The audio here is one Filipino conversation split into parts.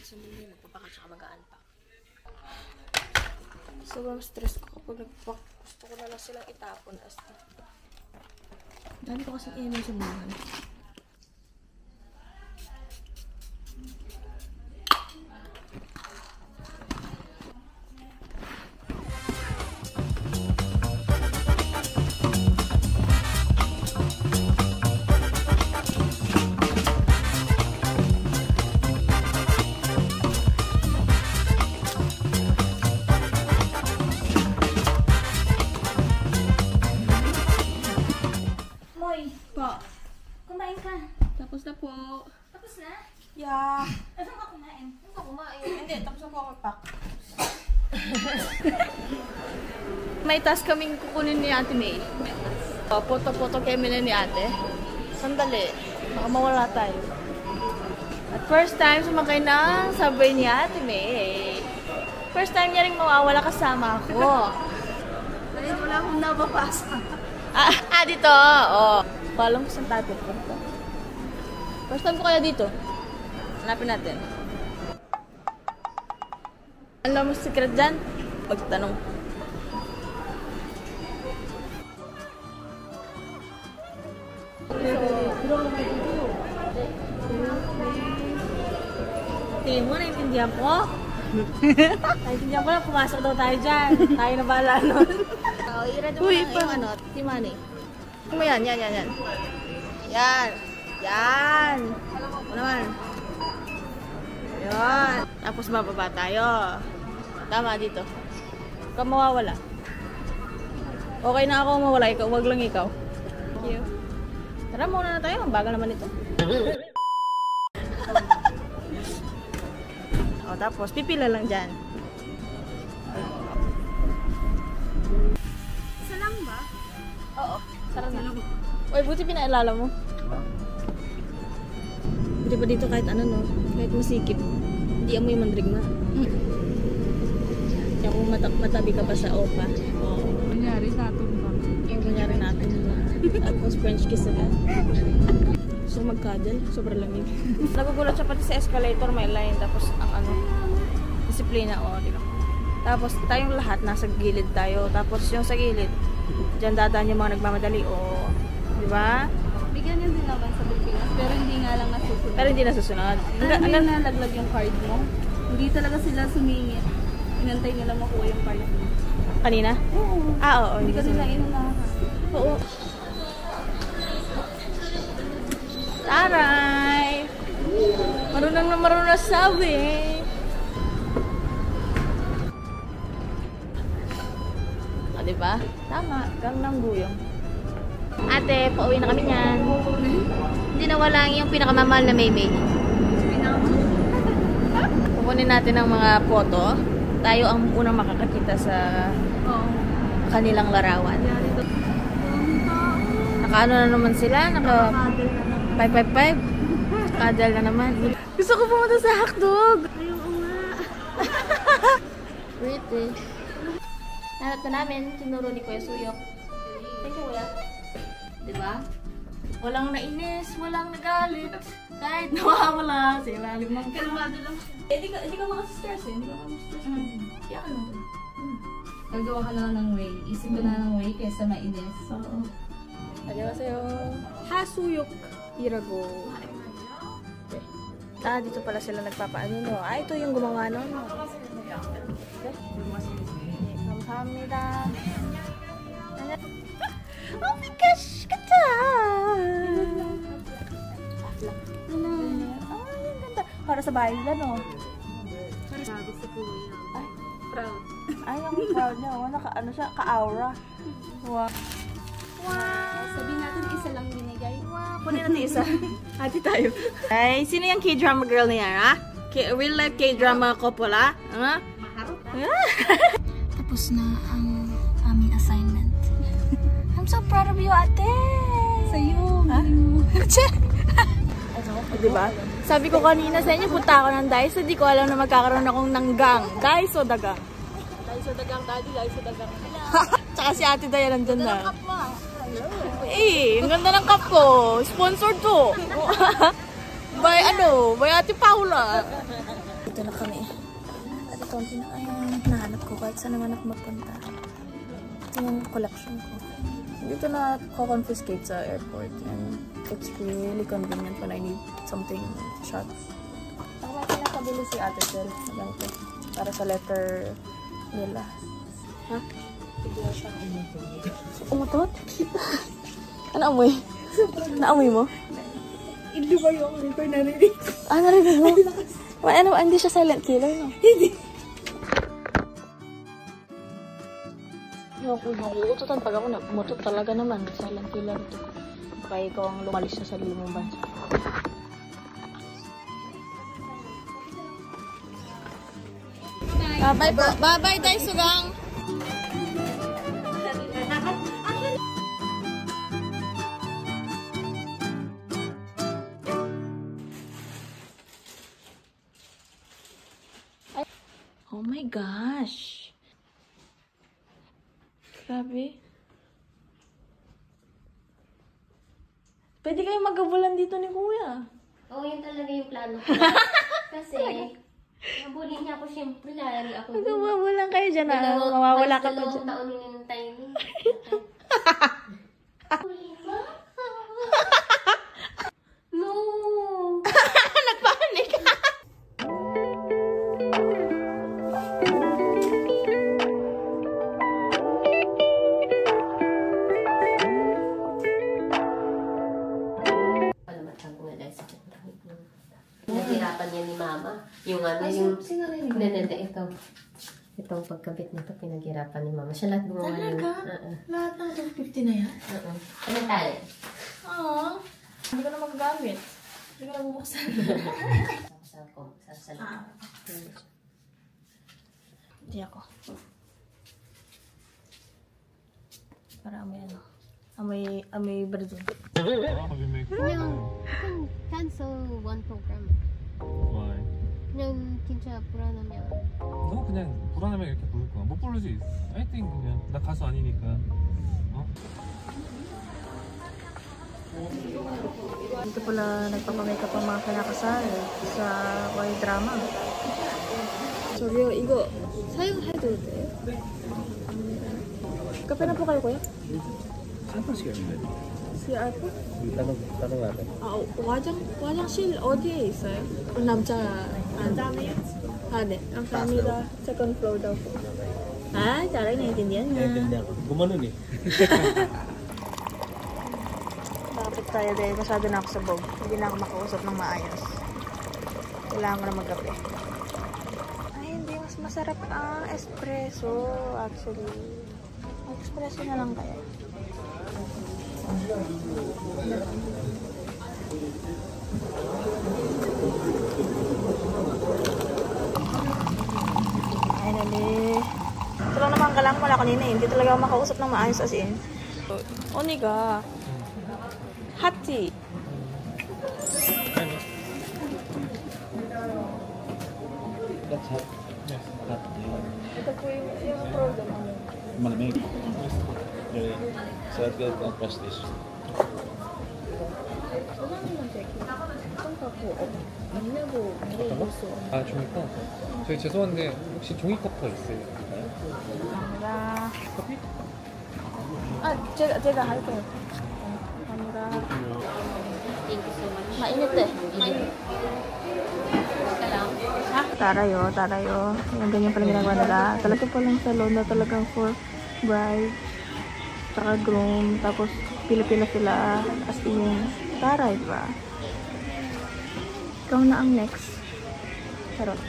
sa mundo, magpapakat siya mag-aanpak. Sobrang stress ko kapag nagpapak. Gusto ko na lang silang itapon as na. Dami ko kasing email sa buhay. Kumain ka. Tapos na po. Tapos na? Yeah. Ano ka kumain? Ano ka kumain? Hindi, tapos na po ako mag-pack. May task kaming kukunin ni Ate May. Photo-photo kami na ni Ate. Sandali. Baka mawala tayo. At first time sumakay ng subway ni Ate May. First time niya rin mawawala kasama ako. Dahil wala akong nababasa. Dito. Oh. Palang ko saan tayo pupunta. First time ko kaya dito. Hanapin natin. Alam mo secret dyan? Pagtanong. Tingin mo, naintindihan ko? Naintindihan ko na, pumasok daw tayo dyan. Tayo na bahala nun. I-ready mo na yung ano, Timani. Yan. Yan. Ano naman? Yan. Tapos bababa tayo. Tama dito. Huwag kang mawawala. Okay na ako mawala. Ikaw, wag lang ikaw. Thank you. Tara, muna na tayo. Ang bagal naman ito. O, tapos pipila lang dyan. Isa lang ba? Oo. Sarap na. Uy, buti pinaalala mo. Buti pa dito kahit ano, no? Kahit masikip. Hindi amoy mandrigma. Kaya kung matabi ka pa sa OPA. Oo. Kunyari, natin ba? Yung kunyari natin. Tapos French kiss sila. So mag-cuddle. Sobrang lamig. Nagugulat siya pati sa escalator, may line. Tapos ang ano, disiplina. O, di ba? Tapos tayong lahat nasa gilid tayo. Tapos yung sa gilid, diyan dadaan yung mga nagmamadali. O, di ba? Bigyan niya din naman sa Pilipinas, pero hindi nga lang nasusunod. Pero hindi nasusunod. Hanggang nalaglag yung card mo. Hindi talaga sila sumingit. Inantay nila makuha yung card mo. Kanina? Oo. Oo. Hindi ka nila inunahan. Oo. Taray! Marunong na sabi. Diba? Tama. Gangnam Guyong. Ate, pauwi na kami niyan. Hindi na wala yung pinakamamahal na Maymay. Kukunin natin ang mga photo. Tayo ang unang makakakita sa kanilang larawan. Naka-ano na naman sila? Naka 555? Kadal na naman. Gusto ko pumunta sa hotdog. Ayoko nga. Pretty. Hanap na namin, tinuro ni Kuya Suyok. Thank you, Kuya. Diba? Walang nainis, walang nagalit. Kahit nawawala, sila limang Kalmado lang. Hindi ka makastress eh. Hindi ka makastress. Kaya ka naman. Gagawa ka lang ng way. Isip ka na ng way kaysa mainis. Oo. Annyeonghaseyo. Hasuyok. Hirago. Okay. Dito pala sila nagpapaano, no? Ito yung gumawa nun. Kamsahamnida. Oh my gosh! Kata! Para sa bahay nila, no? Sabi sa kuya. Ay. Proud. Ay, ang proud niya. Ano siya? Ka-aura. Wow. Wow! Sabihin natin isa lang binigay. Wow! Kunin natin isa. Hati tayo. Ay, sino yung K-drama girl na yan, ha? Real life K-drama couple, ha? Ha? Maharot. Tapos na ang aming assignment. I'm so proud of you, ate! Sa'yo. Ha? Diba? Sabi ko kanina sa inyo, punta ako ng Daiso. Di ko alam na magkakaroon akong nanggang. Daiso dagang. Daiso dagang, daddy. Daiso dagang. Tsaka si ate Daya nandyan na. Eh, ang ganda ng cup ko. Sponsored to. By ate Paula. Dito na kami. At ito ang hinahanap ko kahit saan naman ako magpunta. Ito yung collection ko. Dito na confiscate sa airport and it's really convenient when I need something short. Ako may pinakabili si Ate Sel. Ganito. Para sa letter nila. Ha? Bigla siyang umutot. Umutot? Ano amoy? Naamoy mo? Hindi ba yung hindi ko narinig? Ah, narinig mo? Ano, hindi siya silent killer, no? Hindi. Nakuutotan pag ako, umutot talaga naman. Silent killer ito. Baka ikaw ang lumalis sa sarili mong bansa. Bye po. Bye-bye, Day Sugang. Oh my gosh. Grabe. Pwede kayo magabulan dito ni Kuya. Oo, yun talaga yung plano ko. Kasi, nabulin niya ako siyempre. Lari ako dun. Magabulan kayo dyan na. Mawawala ka pa dyan. 2 taon ninintay niya. No! Nagpanik. Naghirapan niya ni Mama. Yung ano, yung... Nananda, ito. Itong pagkabit nito, pinaghirapan ni Mama. Siya lahat gumawa yun. Talaga? Lahat ng 250 na yan? Ano tayo? Oo. Hindi ko na magagamit. Hindi ko na bubuksan. Hindi ako. Para amoy ano. Amoy virgin. cancel one program. Why? 그냥 진짜 불안하면. 너 그냥 불안하면 이렇게 부를 거야. 못 부르지. I think 그냥 나 가수 아니니까. 어? Dito pala nagpapamakeup ang mga kinakasal sa Y-drama. Sorry, 이거 사용해도 돼요? Kape na po kayo, Kuya? CR po? 따로 가야 돼. 아, 화장실 어디에 있어요? 남자 네. 감사합니다. Second floor daw po. Ah, taray, naiintindihan niya. Naiintindihan ko. Gumano ni. Bakit tayo dahil masyado na ako sa bog. Hindi na ako makausap ng maayos. Kailangan ko na magkape. Ay, hindi. Mas masarap ang espresso, actually. Espresso na lang kaya. Finally. Ito lang naman kalang mula kanina eh. Hindi talaga ako makausap ng maayos as in. Oniga. Hati. That's hot. Yes. Hot. Ito po yung program. Malamig. Yeah. So I'd go and press this. 아, 종이컵? 저희 죄송한데 혹시 종이컵 더 있어요? 감사합니다. 아, 제가 할게요. 감사합니다. Thank you so much. Mainit eh. Tarayo. Yung ganyan pala ginagawa nila. Talaga palang salon na talagang for bride. Tsaka groom. Tapos pila-pila sila. As in, taray ba? Ikaw na ang next. Charot.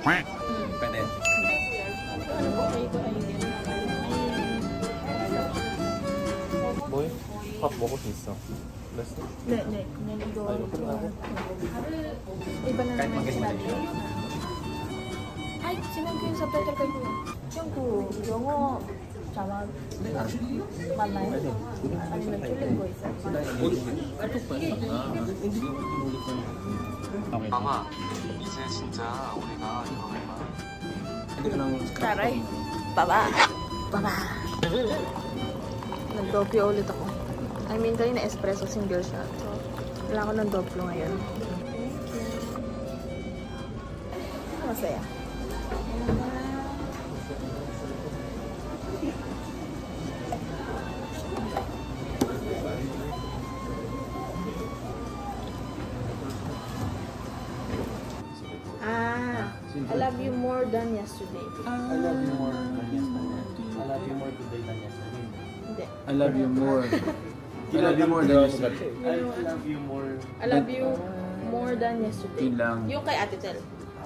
Pwede. 뭐해? 밥 먹을 수 있어. 그랬어? 네. 그냥 이거. Iba na naman yung sinabi. Ay, sinabi ko yung subtitle kayo. Yung po, 영어 자막 맞나요? 아니면 틀린 거 있어요? 아마 이제 진짜 우리가 이거만 Taray. Baba. Nag-doppio ulit ako. I mean, kayo na espresso single shot. So, wala ko ng doppio ngayon. Thank you. Masaya. I love you more than yesterday. I love you more than yesterday. I love you more today than yesterday. Hindi. I love you more. I love you more than yesterday. I love you more. I love you more than yesterday. Yun lang. Yung kay Ate Tel.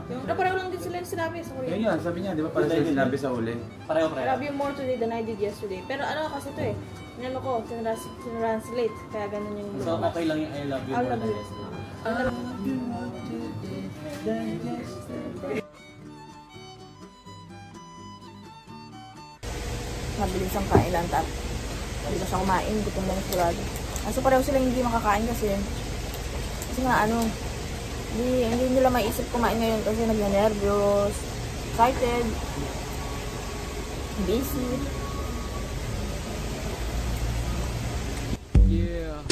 Yung pareho lang din sila yung sinabi sa Korea. Yun yan, sabi niya, di ba para sila sinabi sa huli? Pareho. I love you more today than I did yesterday. Pero ano kasi ito eh, inano ko, sinranslate, kaya ganun yung So okay lang yung I love you I more love than you. yesterday. I love you. Mabilis ang kailan tap. Hindi na siya kumain, gutom lang sigurado. So pareho sila hindi makakain kasi nga ano, hindi nila maiisip kumain ngayon kasi nag-nervyos, excited, busy. Yeah.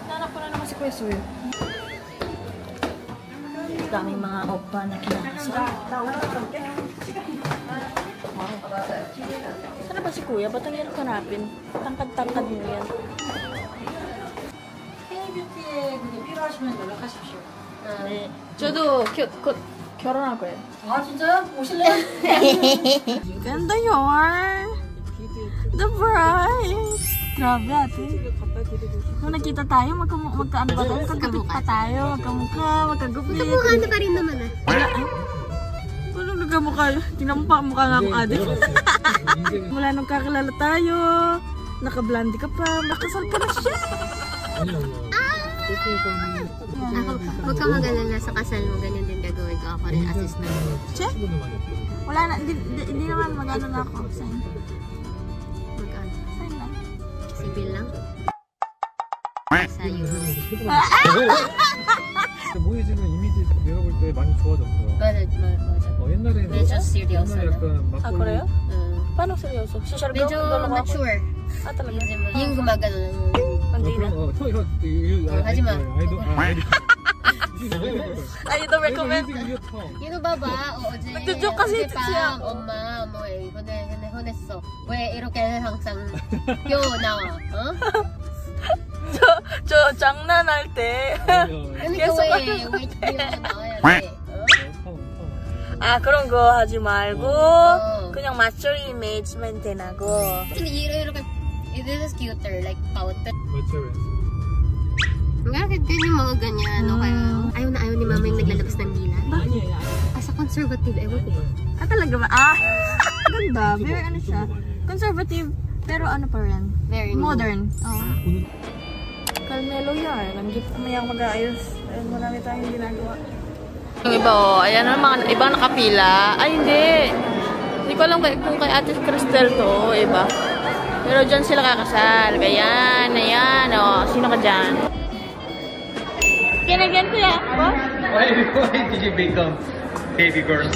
Nanap ko na naman si Kuya Soy. Daming mga opa na kinakasal. Sana ba si Kuya? Ba't ang hirap hanapin? Tangkad-tangkad mo yan. 네. 저도 결혼할 거예요. 아 진짜요? 오실래요? And you're the bride. Grabe ate. Nung nakita tayo, magkaano ba tayo? Magkagupit pa tayo. Magkamukha, magkagupit. Magkamukha na pa rin naman ah. Wala ah. Walang nagkamukha. Tingnan mo pa, mukha nga akong adik. Mula nung kakilala tayo, naka-blondie ka pa, makasal ka na siya. Ako, huwag ka mag-alala sa kasal mo, ganyan din gagawin ko. Ako rin assistant. Che? Wala na, hindi naman mag-ano na ako. Sign. Mag-ano? Sign lang. Sibil lang? Sa'yo. 모해지는 이미지 내가 볼 때 많이 좋아졌어요. 맞아. 옛날에는 medyo seryoso na. 약간 Ah, Korea? Paano seryoso? Si Shargo? medyo mature. Ah, talaga? Yung gumagano lang. Hindi na. 하지마. Ah, you don't recommend? Yun ba ba? 어제 Nagjo-joke kasi ito siya. 엄마 뭐에 혼냈어. 왜 이렇게 항상 요 나와? 어? 저 장난할 때 계속 왜 나와야 돼? 아 그런 거 하지 말고 그냥 mature image만 되나고. 근데 이렇게 this is cuter like powder. Nga, ganyan mga ganyan, no? Kaya ayaw ni mama yung naglalabas ng dila. As a conservative, ewan ko ba? Ah, talaga ba? Ah! Ganda. Very ano siya. Conservative, pero ano pa rin? Very modern. Oo. Kalmelo yan. Ang gift ko mayang mag-aayos. Ayun, marami tayong ginagawa. Yung iba, oh. Ayan ang mga ibang nakapila. Ay, hindi. Hindi ko alam kung kay Ate Cristel to, iba. Pero dyan sila kakasal. Ayan, ayan, oh. Sino ka dyan? Again, kuya. Why did you become baby girl?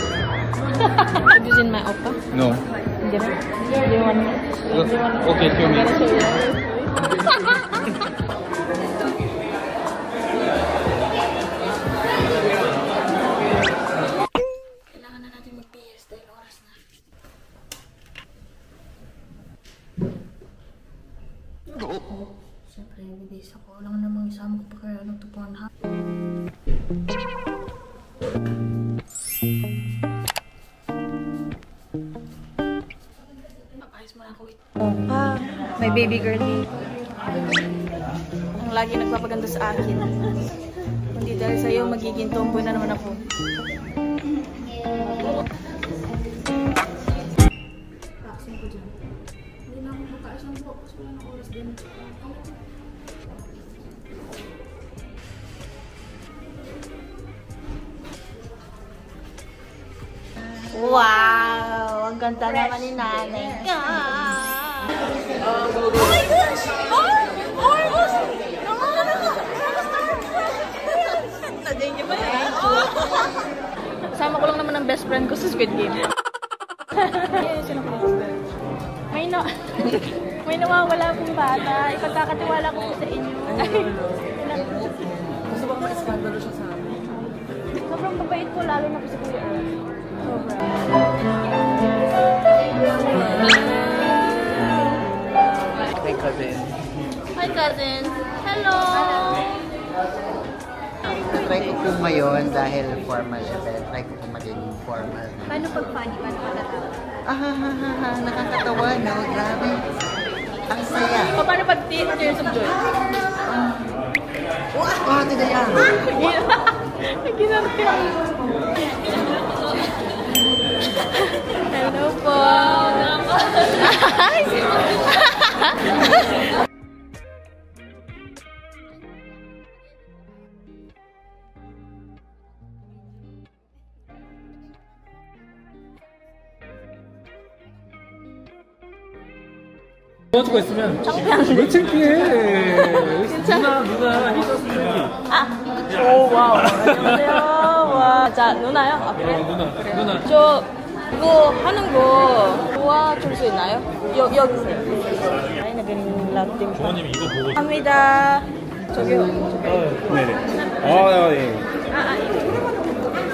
Have you seen my oppa? No. Hindi ba? Do you want me? Okay, show me. Kailangan na natin mag-PS dahil oras na. Siyempre, bibisa ko. Wala namang isama ko pa kaya nagtupuan ha. Papayos mo na ako. Ah, may baby girl dito. Ang lagi nagpapaganda sa akin. Kundi dahil sa'yo, magiging tomboy na naman ako. Vaccine ko dyan. Hindi na ako makaayos ng buhok kasi wala ng oras din. Wow! Ang ganda naman ni nanay ka! Oh my gosh! Oh my gosh! Nadyan niyo ba yan? Kasama ko lang naman ang best friend ko sa Squid Game. May nawawala pong bata. Ipagkakatiwala ko po sa inyo. Gusto ba ma-eskandalo siya sa amin? cousins. Hello! Try ko po ngayon dahil formal event. Try ko po maging formal. Paano pag funny? Paano pagkatawa? Nakakatawa, no? Grabe. Ang saya. O, paano pag Tears of Joy? Tidaya. Ginarte ako. Hello po. 도와주고 있으면 왜 창피해? 누나 오, 와우. 안녕하세요. 와, 자, 누나요? 앞에? 누나. 저 이거 하는 거 도와줄 수 있나요? 여기세요. 아니, naging latte. 부모님이 이거 보고 감사합니다. 저기요. 네네. 예.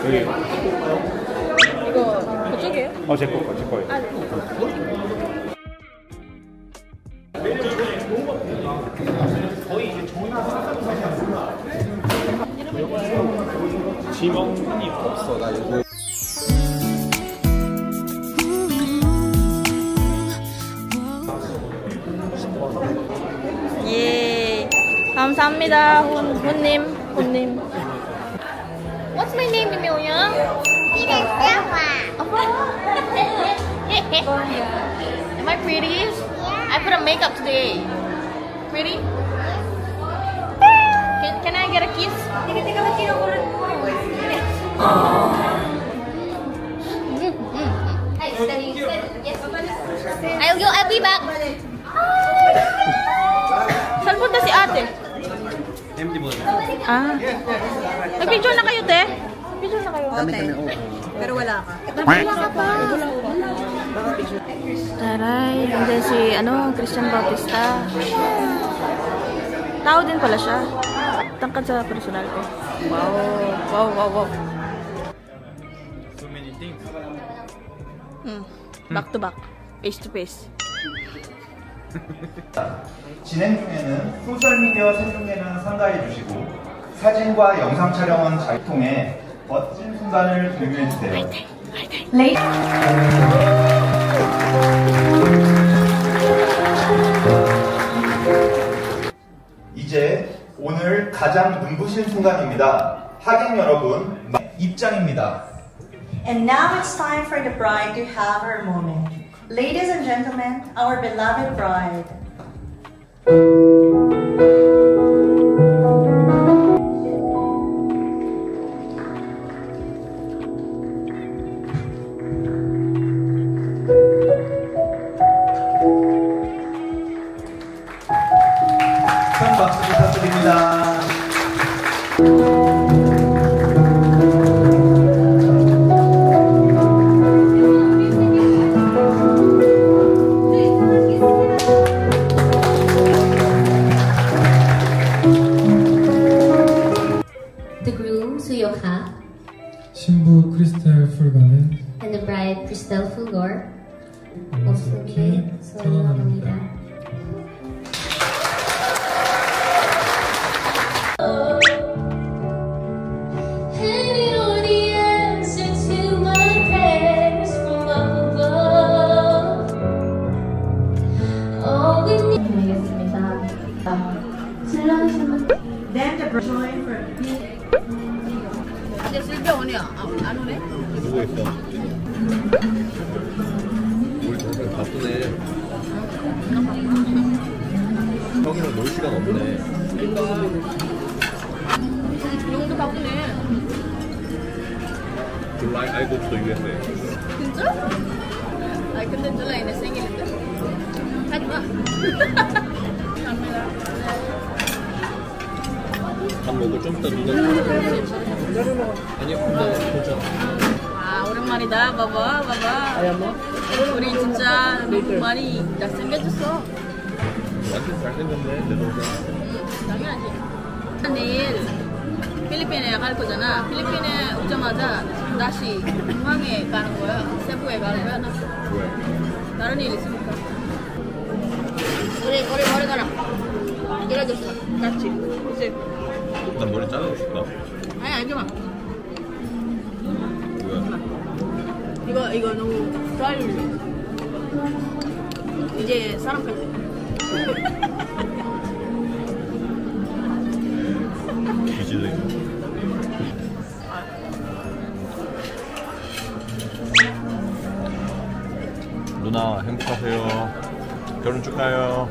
여기. 이거 그쪽이에요? 제 거예요. 아, 네. 지명이 없어, 나 이거. 예. 감사합니다. 혼님. What's my name, Emilia? Am I pretty? Yeah. I put on makeup today. Pretty? Can I get a kiss? I'll be back. Saan punta si ate? MD mo. Ah. Nag-picture na kayo, te? Picture na kayo. Pero wala ka. Wala ka pa. Taray, nandiyan si, Christian Bautista. Tao din pala siya. Tangkad sa personal ko. Wow. So many things. Back to back. Face to face. 진행 중에는 소셜미디어 생중계는 삼가해 주시고 사진과 영상 촬영은 잘 통해 멋진 순간을 공유해 주세요. 이제 오늘 가장 눈부신 순간입니다. 하객 여러분, 입장입니다. And now it's time for the bride to have her moment. Ladies and gentlemen, our beloved bride. 큰 박수 부탁드립니다. The groom, Suyoka, 신부 크리스탈 풀가는 and the bride, Cristel Fulgor, 이렇게 선언합니다. Then the bride for 이제 슬비 오냐? 안 오네? 누구 있어? 우리 동생 바쁘네. 형이랑 놀 시간 없네. 용도 바쁘네. July I go to the USA. 진짜? 아니 근데 줄라이 내 생일인데? 하지마. 감사합니다. 밥 먹고 좀 이따 누나. 아니요, 혼자. 아, 오랜만이다. 봐봐. 우리 진짜 많이 잘생겨졌어. 완전 잘생겼네, 내 동생. 당연하지. 내일 필리핀에 갈 거잖아. 필리핀에 오자마자 다시 공항에 가는 거야. 세부에 가는 거야. 나. 왜? 다른 일 있으니까. 우리 머리 가라. 이래줬어. 같이. 그치? 난 머리 자르고 싶다. 아니, 하지 마. 왜? 이거 너무 드라이를. 이제 사람 같아. 뒤질래. 누나 행복하세요. 결혼 축하해요.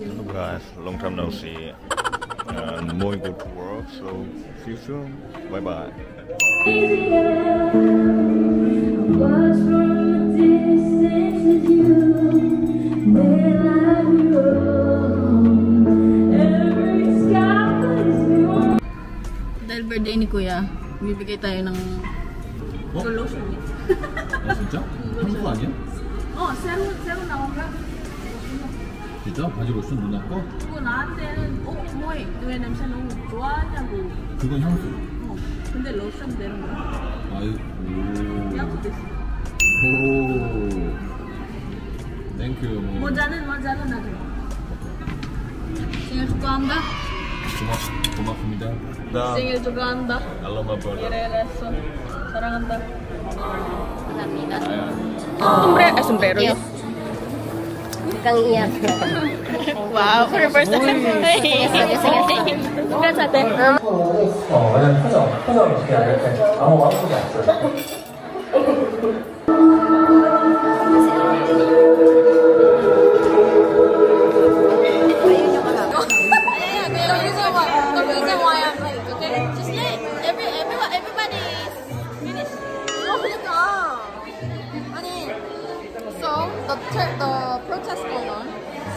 Hello guys, long time no see. And more go to work, so see you soon. Bye bye. Dahil birthday ni Kuya, bibigay tayo ng lotion. 아 진짜? 한국 아니야? 새로 나온 거. 진짜? 바지 로션 누나 거? 그거 나한테는 뭐해? 왜 냄새 너무 좋아하냐고. 그건 향수. 근데 로션 되는 거야. 아유. 향수 됐어. 오. 땡큐. 모자는 나중에. 생일 축하한다. 고맙습니다. 생일 축하한다. I love my brother. 이래서 사랑한다. Kamila. Sombrero. Yes. Kang iyak. Wow, for the first time. Sige. Congrats, ate. 완전 표정 이렇게 이렇게 아무 마음속이 안 써요. The reason why I'm late, okay? Just let everybody finish. So the protest going on.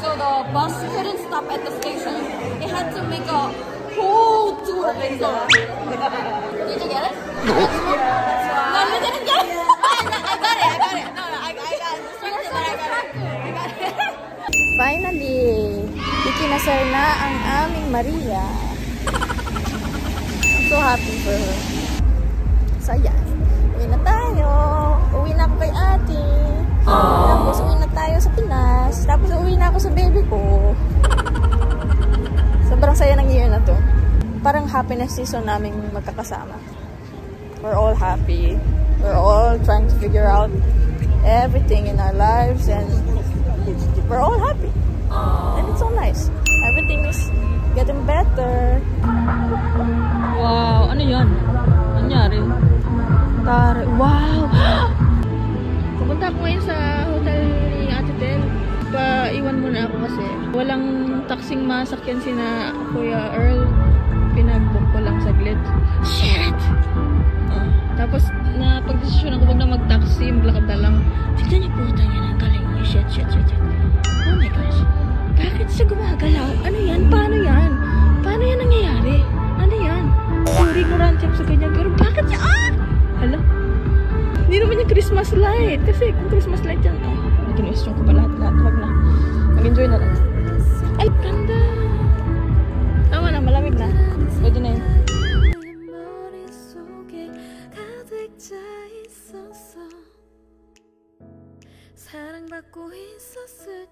So the bus couldn't stop at the station. They had to make a whole tour. Did you get it? No, you didn't get it. I got it. No, I got it. I got it. Finally, ikinasal na ang aming Maria. I'm so happy for her. So yan, uwi na tayo. Uwi na ako kay ate. Tapos uwi na tayo sa Pinas. Tapos uwi na ako sa baby ko. Sobrang saya ng year na to. Parang happiness season naming magkakasama. We're all happy. We're all trying to figure out everything in our lives and we're all happy. And it's so nice. Everything is getting better. Wow, ano yan? Nangyari? Wow! Pupunta ako ngayon sa hotel ni Ate Tel. Paiwan muna ako kasi walang taxing masakyan sina Kuya Earl. Pinag-book ko lang saglit. Shit! Tapos napag-desisyon ako wag na mag-taxi, maglakad na lang. Tignan niyo puta niya ng galing mo. Shit. Oh my gosh. Bakit siya gumagalaw? Ano yan? Paano yan? Paano yan nangyayari? Ano yan? Sorry, ignorant siya sa ganyan. Pero bakit siya? Hala? Hindi naman yung Christmas light. Kasi kung Christmas light yan, nag-question ko pa lahat. Wag na. Mag-enjoy na lang. Ay, ganda! Tama na, malamig na. Pwede na yun. 사랑받고 있었을